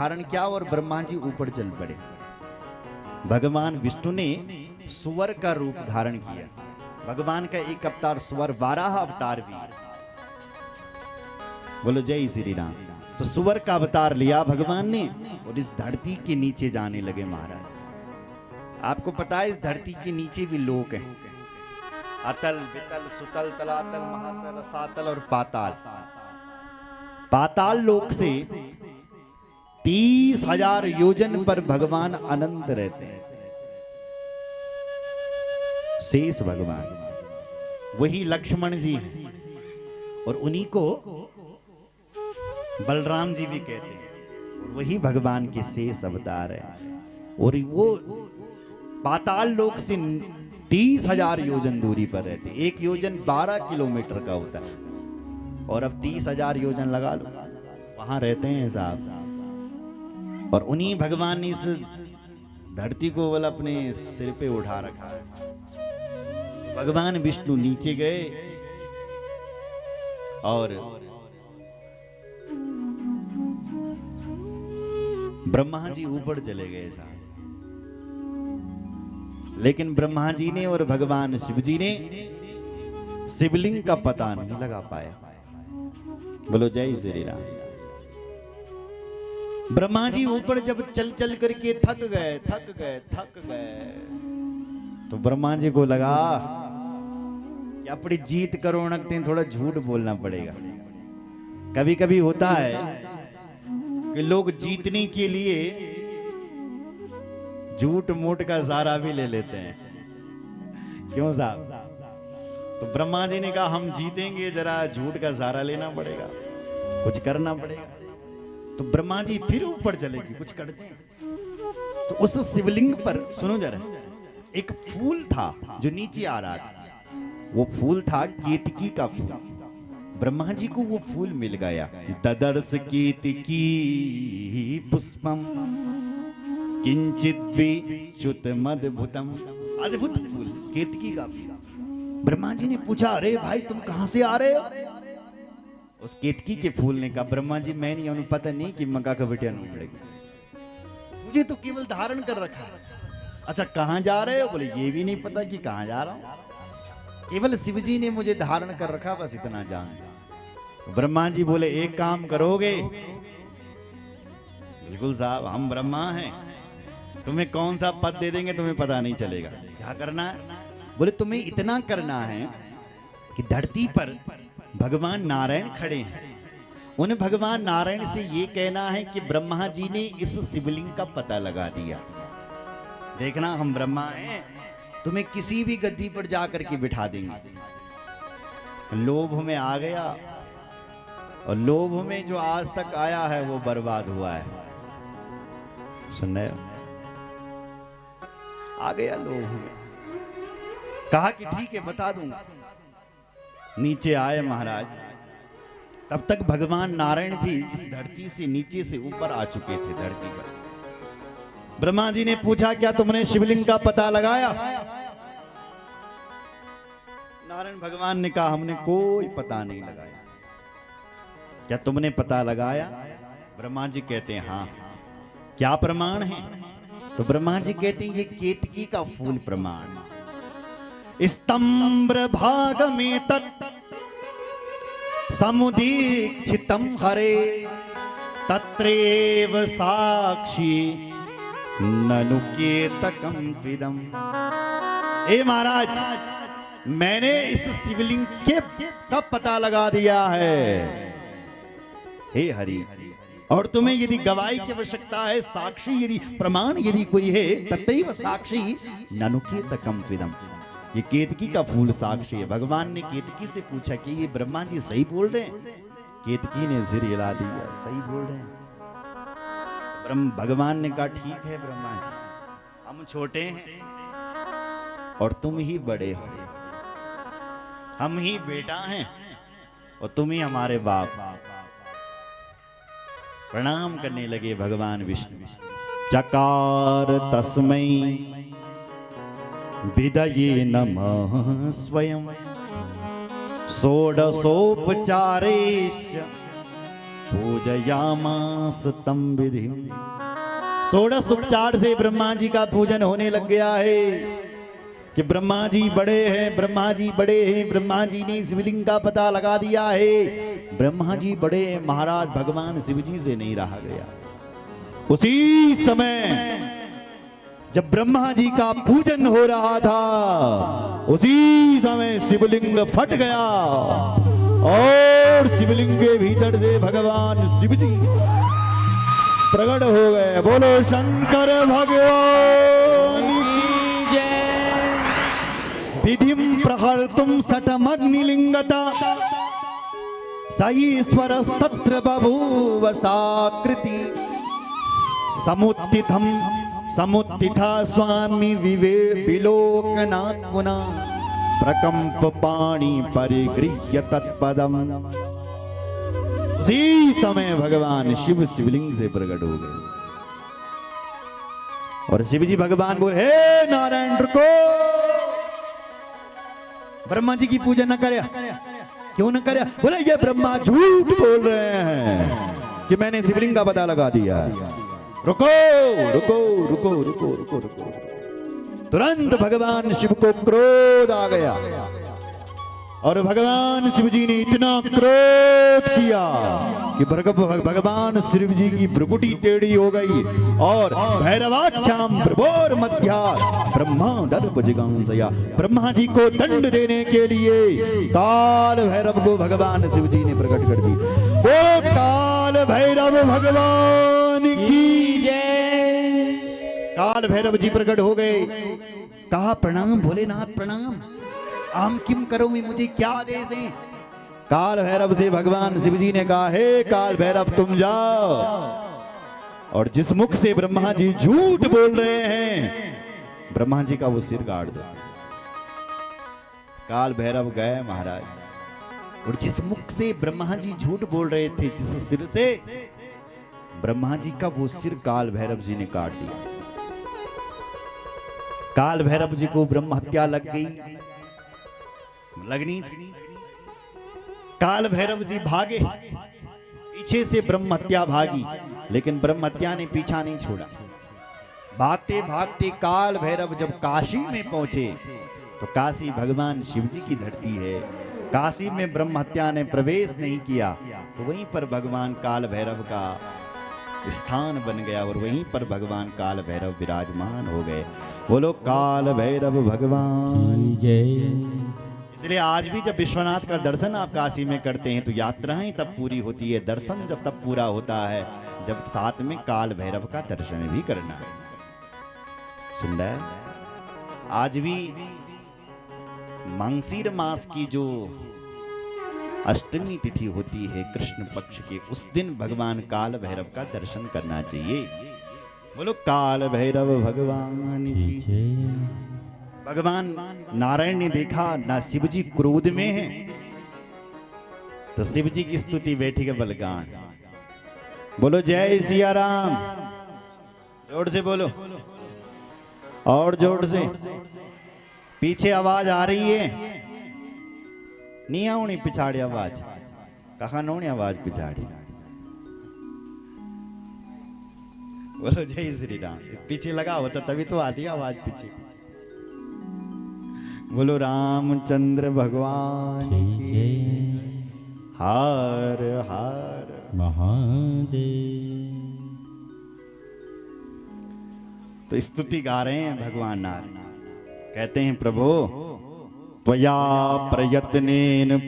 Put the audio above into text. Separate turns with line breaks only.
धारण किया और ब्रह्मा जी ऊपर चल पड़े। भगवान विष्णु ने सुअर का रूप धारण किया। भगवान का एक अवतार सुअर, 12 अवतार भी। बोलो जय श्री राम। तो सुअर का अवतार लिया भगवान ने और इस धरती के नीचे जाने लगे महाराज। आपको पता है इस धरती के नीचे भी लोक हैं, अतल वितल सुतल तलातल महातल रसातल और पाताल। पाताल लोक से 30,000 योजन पर भगवान अनंत रहते हैं। शेष भगवान वही लक्ष्मण जी हैं और उन्हीं को बलराम जी भी कहते हैं। वही भगवान के शेष अवतार है। और वो पाताल लोक से 30,000 योजन दूरी पर रहते। एक योजन 12 किलोमीटर का होता है और अब 30,000 योजन लगा लो, वहां रहते हैं साहब। और उन्हीं भगवान ने इस धरती को बोला अपने सिर पे उठा रखा है। भगवान विष्णु नीचे गए और ब्रह्मा जी ऊपर चले गए साहब। लेकिन ब्रह्मा जी ने और भगवान शिव जी ने शिवलिंग का पता नहीं लगा पाया। बोलो जय श्री राम। ब्रह्मा जी ऊपर जब चल चल करके थक गए तो ब्रह्मा जी को लगा कि अपनी जीत करो नकते थोड़ा झूठ बोलना पड़ेगा। कभी कभी होता है कि लोग जीतने के लिए झूठ मूठ का सहारा भी ले लेते हैं। क्यों साहब? तो ब्रह्मा जी ने कहा हम जीतेंगे, जरा झूठ का सहारा लेना पड़ेगा, कुछ करना पड़ेगा। तो ब्रह्मा जी फिर ऊपर चलेगी, कुछ करते हैं। तो उस शिवलिंग पर सुनो जरा, एक फूल था जो नीचे आ रहा था। वो फूल था केतकी का फूल। ब्रह्मा जी को वो फूल मिल गया। ददर्श केतकी पुष्पम किंचित विच्युत मद्भुतम। अद्भुत फूल, केतकी का फूल। ब्रह्मा जी ने पूछा अरे भाई तुम कहां से आ रहे हो? उस केतकी के फूल ने कहा ब्रह्मा जी मैं नहीं, उन्हें पता नहीं कि मक्का का बेटिया नहीं पड़ेगी, मुझे तो केवल धारण कर रखा है। अच्छा कहां जा रहे हो? बोले ये भी नहीं पता कि कहां जा रहा हूं, केवल शिव जी ने मुझे धारण कर रखा, बस इतना जान। ब्रह्मा जी बोले एक काम करोगे? बिल्कुल साहब, हम ब्रह्मा हैं, तुम्हें कौन सा पद दे देंगे तुम्हें पता नहीं चलेगा। क्या करना है? बोले तुम्हें इतना करना है कि धरती पर भगवान नारायण खड़े हैं, उन्हें भगवान नारायण से ये कहना है कि ब्रह्मा जी ने इस शिवलिंग का पता लगा दिया। देखना हम ब्रह्मा हैं, तुम्हें किसी भी गद्दी पर जाकर के बिठा देंगे। लोभ में आ गया और लोभ में जो आज तक आया है वो बर्बाद हुआ है। सुन रहे हो? आ गया लोभ में। कहा कि ठीक है बता दूंगा। नीचे आए महाराज। तब तक भगवान नारायण भी इस धरती से नीचे से ऊपर आ चुके थे धरती पर। ब्रह्मा जी ने पूछा क्या तुमने शिवलिंग का पता लगाया? नारायण भगवान ने कहा हमने कोई पता नहीं लगाया। क्या तुमने पता लगाया? ब्रह्मा जी कहते हैं हाँ। क्या प्रमाण है? तो ब्रह्मा जी कहते हैं ये केतकी का फूल प्रमाण। स्तंभ भाग में तत् समुदीक्षितम हरे तत्रेव साक्षी ननु केतकम विदम। ए महाराज मैंने इस शिवलिंग के का पता लगा दिया है हे हरि। और तुम्हें यदि गवाही की आवश्यकता है, साक्षी यदि प्रमाण यदि कोई है, तत्रेव साक्षी ननु केतकम विदम। ये केतकी का फूल साक्षी है। भगवान ने केतकी से पूछा कि ये ब्रह्मा जी सही बोल रहे हैं? केतकी ने सिर हिला दिया, सही बोल रहे हैं। भगवान ने कहा ठीक है ब्रह्मा जी, हम छोटे हैं और तुम ही बड़े हो, हम ही बेटा हैं और तुम ही हमारे बाप। प्रणाम करने लगे भगवान विष्णु। चकार तस्मै विदये नमः स्वयं षोडशोपचारेश पूजयामास तम विधि। षोडश उपचार से ब्रह्मा जी का पूजन होने लग गया है कि ब्रह्मा जी बड़े हैं, ब्रह्मा जी बड़े हैं। ब्रह्मा जी ने शिवलिंग का पता लगा दिया है, ब्रह्मा जी बड़े हैं। महाराज भगवान शिव जी से नहीं रहा गया। उसी समय जब ब्रह्मा जी का पूजन हो रहा था, उसी समय शिवलिंग फट गया और शिवलिंग के भीतर से भगवान शिव जी प्रकट हो गए। बोलो शंकर भगवान की जय। विधिम प्रहर्तुम सटमग्निलिंगता सईश्वरस्तत्र बभूव साकृति। समुत्थिता स्वामी विलोकनात् पुनः प्रकंप पाणि परिगृह्य तत्पदम। उसी समय भगवान शिव शिवलिंग से प्रकट हो गए और शिव जी भगवान बोले, हे नारायण रुको, ब्रह्मा जी की पूजा न करे। क्यों न करे? बोले ये ब्रह्मा झूठ बोल रहे हैं कि मैंने शिवलिंग का पता लगा दिया। रुको रुको रुको रुको रुको रुको। तुरंत भगवान शिव को क्रोध आ गया और भगवान शिव जी ने इतना क्रोध किया कि भगवान शिव जी की भ्रुकुटी टेढ़ी हो गई और भैरवाख्याम प्रभोर मध्या ब्रह्मा दर्प जिगांसया। ब्रह्मा जी को दंड देने के लिए काल भैरव को भगवान शिव जी ने प्रकट कर दी। वो काल भैरव भगवान की जय। काल भैरव जी प्रकट हो गए। कहा, प्रणाम भोलेनाथ प्रणाम, हम किम करोमि, मुझे क्या आदेश है? काल भैरव से भगवान शिव जी ने कहा, हे काल भैरव तुम जाओ और जिस मुख से ब्रह्मा जी झूठ बोल रहे हैं, ब्रह्मा जी का वो सिर गाड़ दो। काल भैरव गए महाराज, और जिस मुख से ब्रह्मा जी झूठ बोल रहे थे, जिस सिर से, ब्रह्मा जी का वो सिर काल भैरव जी ने काट दिया। काल भैरव जी को ब्रह्म हत्या लग गई, लगनी थी। काल भैरव जी भागे, पीछे से ब्रह्म हत्या भागी, लेकिन ब्रह्म हत्या ने पीछा नहीं छोड़ा। भागते भागते काल भैरव जब काशी में पहुंचे, तो काशी भगवान शिव जी की धरती है। काशी में ब्रह्म हत्या ने प्रवेश नहीं किया, तो वहीं पर भगवान काल भैरव का स्थान बन गया और वहीं पर भगवान काल भैरव विराजमान हो गए। बोलो काल भैरव भगवान जय। इसलिए आज भी जब विश्वनाथ का दर्शन आप काशी में करते हैं, तो यात्राएं तब पूरी होती है, दर्शन जब तब पूरा होता है जब साथ में काल भैरव का दर्शन भी करना है। सुन रहे हैं? आज भी मांगसीर मास की जो अष्टमी तिथि होती है कृष्ण पक्ष की, उस दिन भगवान काल भैरव का दर्शन करना चाहिए। बोलो काल भैरव भगवान की। भगवान नारायण ने देखा ना शिव जी क्रोध में हैं, तो शिव जी की स्तुति बैठी के बलगान। बोलो जय सिया राम, जोर से बोलो, और जोर से। पीछे आवाज आ रही है? नहीं आनी पिछाड़ी आवाज, कहा नौनी आवाज पिछाड़ी। बोलो जय श्री राम। पीछे लगा होता तभी तो आती आवाज पीछे। बोलो रामचंद्र भगवान की। हर हर महादेव। तो स्तुति गा रहे हैं भगवान नारायण, कहते हैं प्रभु त्वया प्रयत्नेन